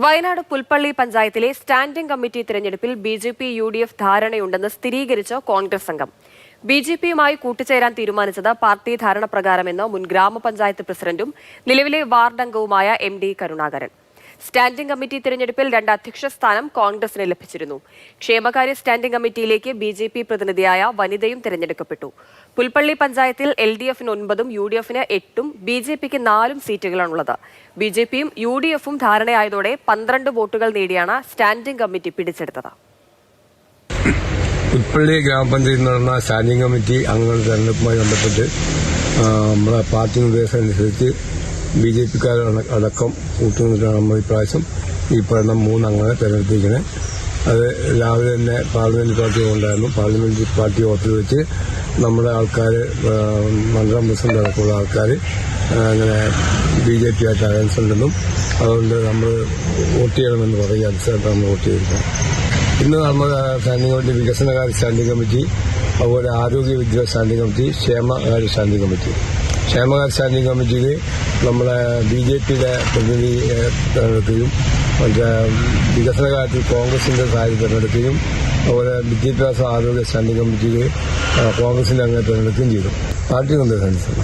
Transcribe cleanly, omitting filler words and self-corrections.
വയനാട് പുൽപ്പള്ളി പഞ്ചായത്തിലെ standing committee തിരഞ്ഞെടുപ്പിൽ BJP UDF ധാരണയുണ്ടെന്ന് സ്ഥിരീകരിച്ച കോൺഗ്രസ് സംഘം. ബിജെപിയുമായി കൂട്ടുചേരാൻ തീരുമാനിച്ചത് പാർട്ടി ധാരണപ്രകാരമെന്ന് മുൻ ഗ്രാമപഞ്ചായത്ത് പ്രസിഡന്റും നിലവിലെ വാർഡ് അംഗവുമായ MD കരുണാകരൻ. സ്റ്റാൻഡിംഗ് കമ്മിറ്റി തിരഞ്ഞെടുപ്പിൽ 2 അധ്യക്ഷ സ്ഥാനം കോൺഗ്രസിന് ലഭിച്ചിരുന്നു. ക്ഷേമകാര്യ സ്റ്റാൻഡിംഗ് കമ്മിറ്റിയിലേക്ക് ബിജെപി പ്രതിനിധിയായ വനിതയും തിരഞ്ഞെടുക്കപ്പെട്ടു. പുൽപ്പള്ളി പഞ്ചായത്തിൽ LDF-ന് 9ഉം UDF-ന് 8ഉം BJP-ക്ക് 4ഉം സീറ്റുകളാണുള്ളത്. BJP-യും UDF-ഉം ധാരണയായതോടെ 12 വോട്ടുകൾ നേടിയാണ് സ്റ്റാൻഡിംഗ് കമ്മിറ്റി പിടിച്ചെടുത്തത്. പുൽപ്പള്ളി ഗ്രാമപഞ്ചായത്തിൽ നടന്ന സ്റ്റാൻഡിംഗ് കമ്മിറ്റി അംഗങ്ങളുടെ തെരഞ്ഞെടുപ്പുമായി ബന്ധപ്പെട്ട് നമ്മുടെ പാർട്ടി നിർദ്ദേശമനുസരിച്ച് BJP-ക്കാർ അടക്കം കൂട്ടുനിന്നിട്ടാണ് നമ്മൾ ഇപ്രാവശ്യം ഈ പറയുന്ന 3 അംഗങ്ങളെ തെരഞ്ഞെടുത്തിരിക്കുന്നത്. അത് രാവിലെ തന്നെ പാർലമെന്റ് പാർട്ടി ഉണ്ടായിരുന്നു. പാർലമെന്റ് പാർട്ടി ഓഫീസിൽ വെച്ച് നമ്മുടെ ആൾക്കാർ, മണ്ഡലം പ്രസിഡന്റ് അടക്കമുള്ള ആൾക്കാർ അങ്ങനെ BJP ആയിട്ട് അലയൻസ് ഉണ്ടെന്നും അതുകൊണ്ട് നമ്മൾ വോട്ട് ചെയ്യണമെന്ന് പറയുക അനുസരിച്ച് നമ്മൾ വോട്ട് ചെയ്തിരിക്കണം. ഇന്ന് നമ്മുടെ സ്റ്റാൻഡിംഗ് കമ്മിറ്റി വികസനകാര്യ സ്റ്റാൻഡിംഗ് കമ്മിറ്റി, അതുപോലെ ആരോഗ്യ വിദ്യാഭ്യാസ സ്റ്റാൻഡിംഗ് കമ്മിറ്റി, ക്ഷേമകാര്യ സ്റ്റാൻഡിംഗ് കമ്മിറ്റി. ക്ഷേമകാര്യ സ്റ്റാൻഡിംഗ് കമ്മിറ്റിയിൽ നമ്മളെ BJP-യുടെ പ്രതിനിധി തെരഞ്ഞെടുക്കുകയും മറ്റേ വികസന കാര്യത്തിൽ കോൺഗ്രസിന്റെ സഹായം തെരഞ്ഞെടുക്കുകയും അതുപോലെ വിദ്യാഭ്യാസ ആരോഗ്യ സ്റ്റാൻഡിംഗ് കമ്മിറ്റിയിൽ കോൺഗ്രസിന്റെ അംഗത്തെ തെരഞ്ഞെടുക്കുകയും ചെയ്തു. പാർട്ടി നിർദ്ദേശം